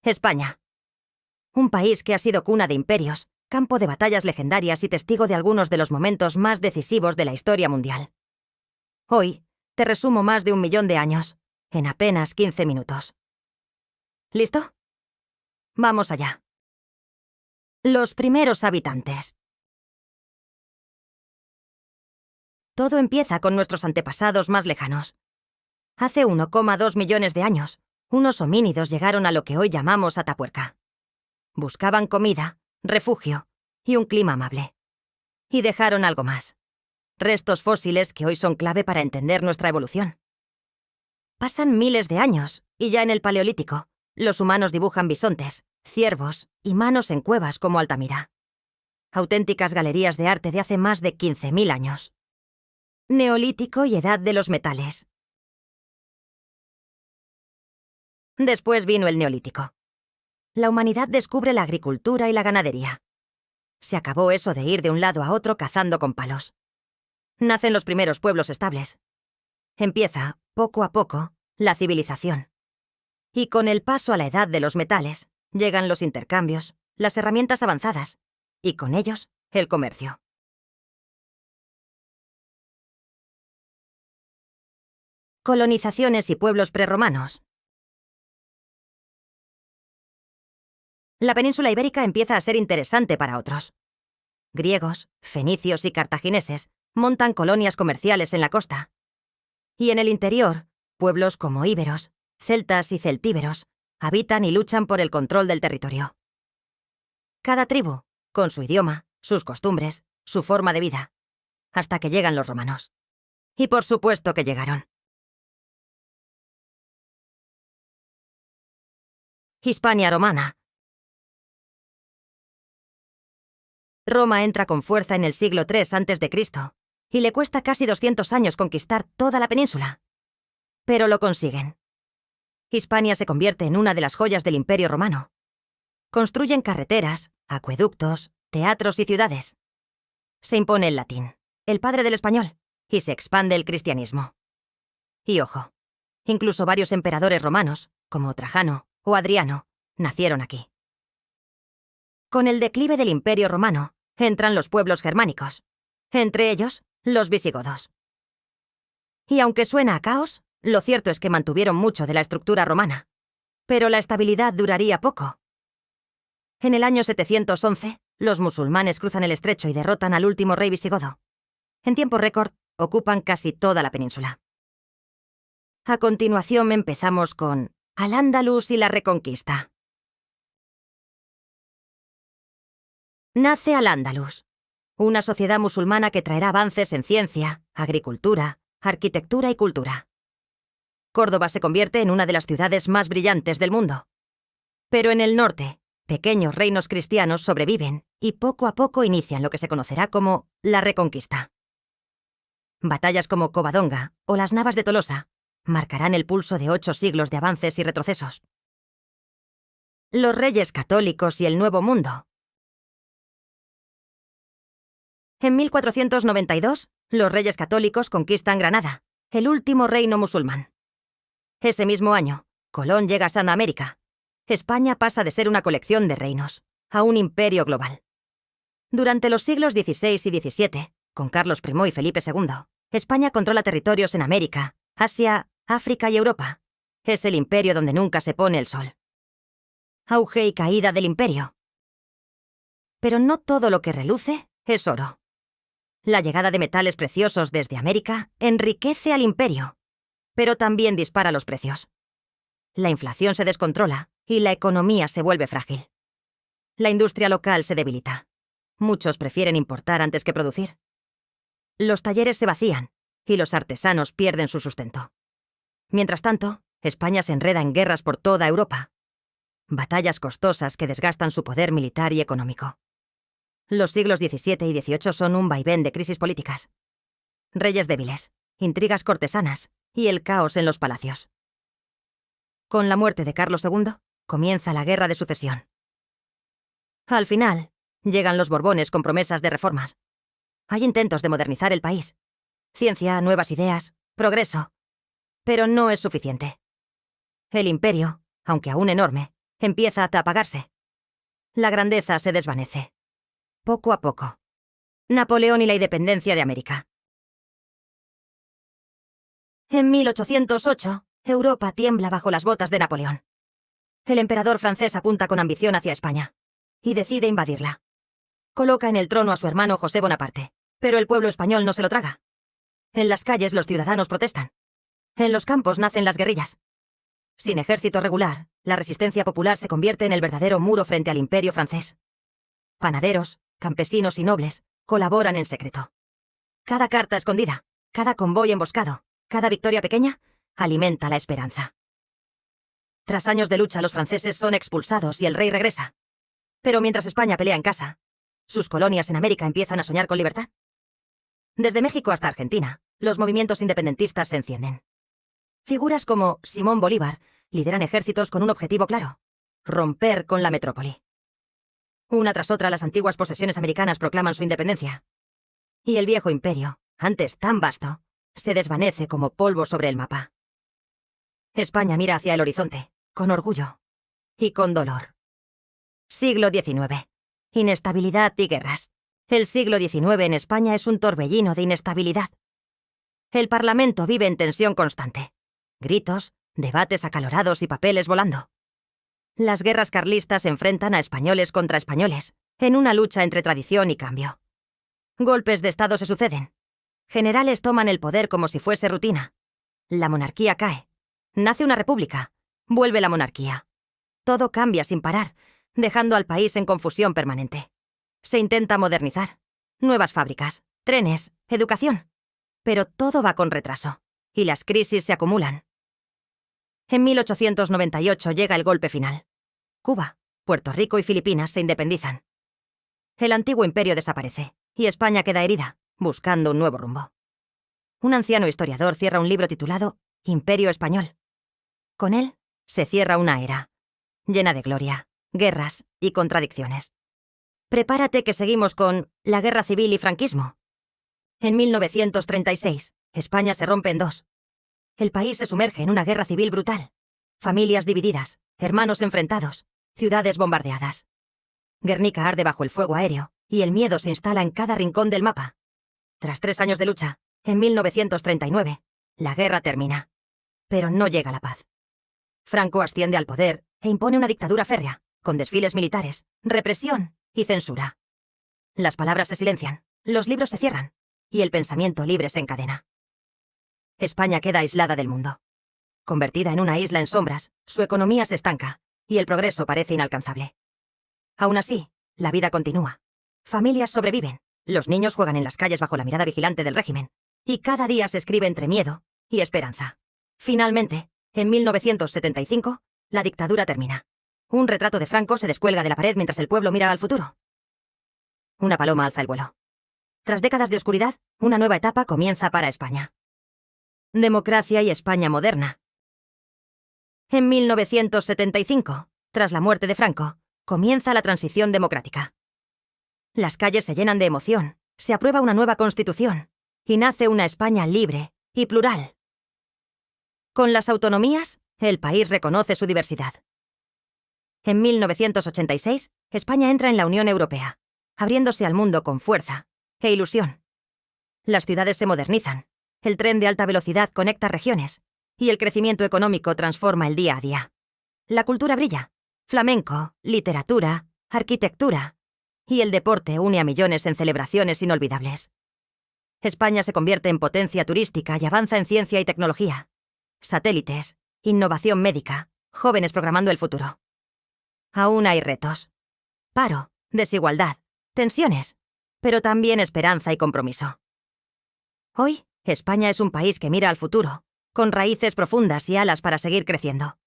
España. Un país que ha sido cuna de imperios, campo de batallas legendarias y testigo de algunos de los momentos más decisivos de la historia mundial. Hoy, te resumo más de 1 millón de años, en apenas 15 minutos. ¿Listo? Vamos allá. Los primeros habitantes. Todo empieza con nuestros antepasados más lejanos. Hace 1,2 millones de años, unos homínidos llegaron a lo que hoy llamamos Atapuerca. Buscaban comida, refugio y un clima amable. Y dejaron algo más. Restos fósiles que hoy son clave para entender nuestra evolución. Pasan miles de años, y ya en el Paleolítico, los humanos dibujan bisontes, ciervos y manos en cuevas como Altamira. Auténticas galerías de arte de hace más de 15.000 años. Neolítico y Edad de los Metales. Después vino el Neolítico. La humanidad descubre la agricultura y la ganadería. Se acabó eso de ir de un lado a otro cazando con palos. Nacen los primeros pueblos estables. Empieza, poco a poco, la civilización. Y con el paso a la Edad de los Metales, llegan los intercambios, las herramientas avanzadas, y con ellos, el comercio. Colonizaciones y pueblos prerromanos. La península ibérica empieza a ser interesante para otros. Griegos, fenicios y cartagineses montan colonias comerciales en la costa. Y en el interior, pueblos como íberos, celtas y celtíberos habitan y luchan por el control del territorio. Cada tribu, con su idioma, sus costumbres, su forma de vida, hasta que llegan los romanos. Y por supuesto que llegaron. Hispania romana. Roma entra con fuerza en el siglo III a.C., y le cuesta casi 200 años conquistar toda la península. Pero lo consiguen. Hispania se convierte en una de las joyas del Imperio Romano. Construyen carreteras, acueductos, teatros y ciudades. Se impone el latín, el padre del español, y se expande el cristianismo. Y ojo, incluso varios emperadores romanos, como Trajano o Adriano, nacieron aquí. Con el declive del Imperio Romano, entran los pueblos germánicos, entre ellos, los visigodos. Y aunque suena a caos, lo cierto es que mantuvieron mucho de la estructura romana. Pero la estabilidad duraría poco. En el año 711, los musulmanes cruzan el estrecho y derrotan al último rey visigodo. En tiempo récord, ocupan casi toda la península. A continuación empezamos con Al-Ándalus y la Reconquista. Nace Al-Ándalus, una sociedad musulmana que traerá avances en ciencia, agricultura, arquitectura y cultura. Córdoba se convierte en una de las ciudades más brillantes del mundo. Pero en el norte, pequeños reinos cristianos sobreviven y poco a poco inician lo que se conocerá como la Reconquista. Batallas como Covadonga o las Navas de Tolosa marcarán el pulso de 8 siglos de avances y retrocesos. Los reyes católicos y el Nuevo Mundo. En 1492, los reyes católicos conquistan Granada, el último reino musulmán. Ese mismo año, Colón llega a San América. España pasa de ser una colección de reinos a un imperio global. Durante los siglos XVI y XVII, con Carlos I y Felipe II, España controla territorios en América, Asia, África y Europa. Es el imperio donde nunca se pone el sol. Auge y caída del imperio. Pero no todo lo que reluce es oro. La llegada de metales preciosos desde América enriquece al imperio, pero también dispara los precios. La inflación se descontrola y la economía se vuelve frágil. La industria local se debilita. Muchos prefieren importar antes que producir. Los talleres se vacían y los artesanos pierden su sustento. Mientras tanto, España se enreda en guerras por toda Europa. Batallas costosas que desgastan su poder militar y económico. Los siglos XVII y XVIII son un vaivén de crisis políticas. Reyes débiles, intrigas cortesanas y el caos en los palacios. Con la muerte de Carlos II, comienza la Guerra de Sucesión. Al final, llegan los Borbones con promesas de reformas. Hay intentos de modernizar el país. Ciencia, nuevas ideas, progreso. Pero no es suficiente. El imperio, aunque aún enorme, empieza a apagarse. La grandeza se desvanece. Poco a poco. Napoleón y la independencia de América. En 1808, Europa tiembla bajo las botas de Napoleón. El emperador francés apunta con ambición hacia España y decide invadirla. Coloca en el trono a su hermano José Bonaparte, pero el pueblo español no se lo traga. En las calles los ciudadanos protestan. En los campos nacen las guerrillas. Sin ejército regular, la resistencia popular se convierte en el verdadero muro frente al imperio francés. Panaderos, campesinos y nobles colaboran en secreto. Cada carta escondida, cada convoy emboscado, cada victoria pequeña, alimenta la esperanza. Tras años de lucha, los franceses son expulsados y el rey regresa. Pero mientras España pelea en casa, sus colonias en América empiezan a soñar con libertad. Desde México hasta Argentina, los movimientos independentistas se encienden. Figuras como Simón Bolívar lideran ejércitos con un objetivo claro: romper con la metrópoli. Una tras otra, las antiguas posesiones americanas proclaman su independencia. Y el viejo imperio, antes tan vasto, se desvanece como polvo sobre el mapa. España mira hacia el horizonte, con orgullo y con dolor. Siglo XIX. Inestabilidad y guerras. El siglo XIX en España es un torbellino de inestabilidad. El Parlamento vive en tensión constante. Gritos, debates acalorados y papeles volando. Las guerras carlistas enfrentan a españoles contra españoles, en una lucha entre tradición y cambio. Golpes de Estado se suceden. Generales toman el poder como si fuese rutina. La monarquía cae. Nace una república. Vuelve la monarquía. Todo cambia sin parar, dejando al país en confusión permanente. Se intenta modernizar. Nuevas fábricas, trenes, educación. Pero todo va con retraso, y las crisis se acumulan. En 1898 llega el golpe final. Cuba, Puerto Rico y Filipinas se independizan. El antiguo imperio desaparece, y España queda herida, buscando un nuevo rumbo. Un anciano historiador cierra un libro titulado Imperio Español. Con él se cierra una era, llena de gloria, guerras y contradicciones. Prepárate que seguimos con la guerra civil y franquismo. En 1936, España se rompe en dos. El país se sumerge en una guerra civil brutal. Familias divididas, hermanos enfrentados, ciudades bombardeadas. Guernica arde bajo el fuego aéreo, y el miedo se instala en cada rincón del mapa. Tras 3 años de lucha, en 1939, la guerra termina. Pero no llega la paz. Franco asciende al poder e impone una dictadura férrea, con desfiles militares, represión y censura. Las palabras se silencian, los libros se cierran, y el pensamiento libre se encadena. España queda aislada del mundo. Convertida en una isla en sombras, su economía se estanca, y el progreso parece inalcanzable. Aún así, la vida continúa. Familias sobreviven, los niños juegan en las calles bajo la mirada vigilante del régimen, y cada día se escribe entre miedo y esperanza. Finalmente, en 1975, la dictadura termina. Un retrato de Franco se descuelga de la pared mientras el pueblo mira al futuro. Una paloma alza el vuelo. Tras décadas de oscuridad, una nueva etapa comienza para España. Democracia y España moderna. En 1975, tras la muerte de Franco, comienza la transición democrática. Las calles se llenan de emoción, se aprueba una nueva constitución, y nace una España libre y plural. Con las autonomías, el país reconoce su diversidad. En 1986, España entra en la Unión Europea, abriéndose al mundo con fuerza e ilusión. Las ciudades se modernizan, el tren de alta velocidad conecta regiones, y el crecimiento económico transforma el día a día. La cultura brilla, flamenco, literatura, arquitectura, y el deporte une a millones en celebraciones inolvidables. España se convierte en potencia turística y avanza en ciencia y tecnología. Satélites, innovación médica, jóvenes programando el futuro. Aún hay retos. Paro, desigualdad, tensiones, pero también esperanza y compromiso. Hoy, España es un país que mira al futuro, con raíces profundas y alas para seguir creciendo.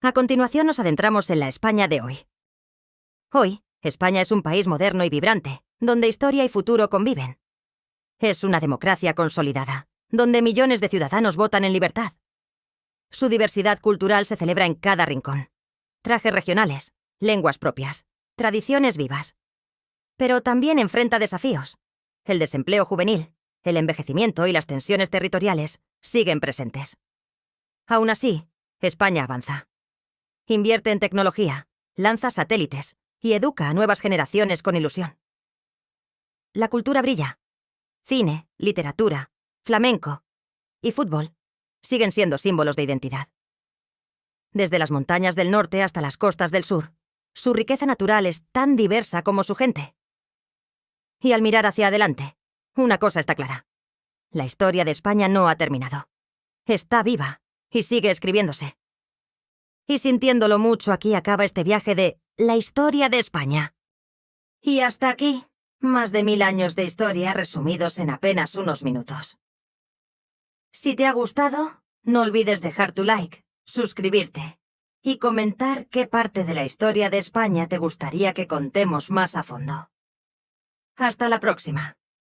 A continuación nos adentramos en la España de hoy. Hoy, España es un país moderno y vibrante, donde historia y futuro conviven. Es una democracia consolidada, donde millones de ciudadanos votan en libertad. Su diversidad cultural se celebra en cada rincón. Trajes regionales, lenguas propias, tradiciones vivas. Pero también enfrenta desafíos. El desempleo juvenil, el envejecimiento y las tensiones territoriales siguen presentes. Aún así, España avanza. Invierte en tecnología, lanza satélites y educa a nuevas generaciones con ilusión. La cultura brilla. Cine, literatura, flamenco y fútbol siguen siendo símbolos de identidad. Desde las montañas del norte hasta las costas del sur, su riqueza natural es tan diversa como su gente. Y al mirar hacia adelante, una cosa está clara. La historia de España no ha terminado. Está viva y sigue escribiéndose. Y sintiéndolo mucho, aquí acaba este viaje de la historia de España. Y hasta aquí, más de 1000 años de historia resumidos en apenas unos minutos. Si te ha gustado, no olvides dejar tu like, suscribirte y comentar qué parte de la historia de España te gustaría que contemos más a fondo. Hasta la próxima.